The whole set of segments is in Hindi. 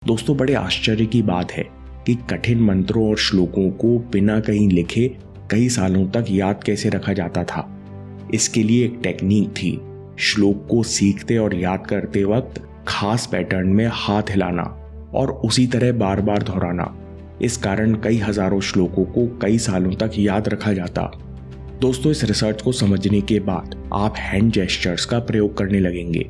दोस्तों, बड़े आश्चर्य की बात है कि कठिन मंत्रों और श्लोकों को बिना कहीं लिखे कई सालों तक याद कैसे रखा जाता था। इसके लिए एक टेक्निक थी। श्लोक को सीखते और याद करते वक्त खास पैटर्न में हाथ हिलाना और उसी तरह बार बार दोहराना। इस कारण कई हजारों श्लोकों को कई सालों तक याद रखा जाता। दोस्तों, इस रिसर्च को समझने के बाद आप हैंड जेस्चर्स का प्रयोग करने लगेंगे।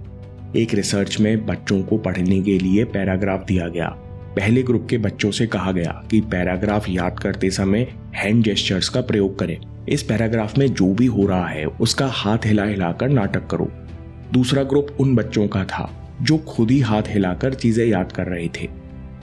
एक रिसर्च में बच्चों को पढ़ने के लिए पैराग्राफ दिया गया। पहले ग्रुप के बच्चों से कहा गया कि पैराग्राफ याद करते समय हैंड जेस्चर्स का प्रयोग करें। इस पैराग्राफ में जो भी हो रहा है उसका हाथ हिला हिलाकर नाटक करो। दूसरा ग्रुप उन बच्चों का था जो खुद ही हाथ हिलाकर चीजें याद कर रहे थे।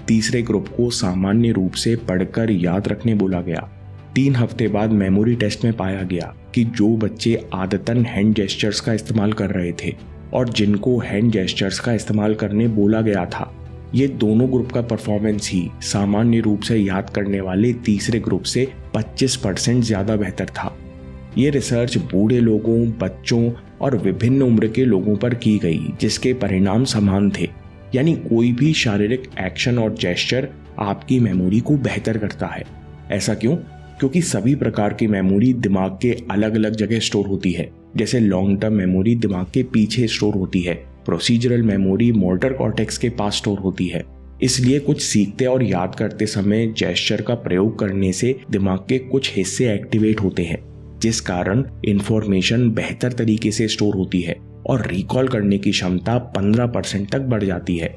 तीसरे ग्रुप को सामान्य रूप से पढ़कर याद रखने बोला गया। 3 हफ्ते बाद मेमोरी टेस्ट में पाया गया कि जो बच्चे आदतन हैंड जेस्चर्स का इस्तेमाल कर रहे थे और जिनको हैंड जेस्चर्स का इस्तेमाल करने बोला गया था, ये दोनों ग्रुप का परफॉर्मेंस ही सामान्य रूप से याद करने वाले तीसरे ग्रुप से 25% ज्यादा बेहतर था। ये रिसर्च बूढ़े लोगों, बच्चों और विभिन्न उम्र के लोगों पर की गई, जिसके परिणाम समान थे। यानी कोई भी शारीरिक एक्शन और जेस्चर आपकी मेमोरी को बेहतर करता है। ऐसा क्यों? क्योंकि सभी प्रकार की मेमोरी दिमाग के अलग अलग जगह स्टोर होती है। जैसे लॉन्ग टर्म मेमोरी दिमाग के पीछे स्टोर होती है, प्रोसीजरल मेमोरी मोटर कॉर्टेक्स के पास स्टोर होती है। इसलिए कुछ सीखते और याद करते समय जेस्चर का प्रयोग करने से दिमाग के कुछ हिस्से एक्टिवेट होते हैं, जिस कारण इंफॉर्मेशन बेहतर तरीके से स्टोर होती है और रिकॉल करने की क्षमता 15% तक बढ़ जाती है।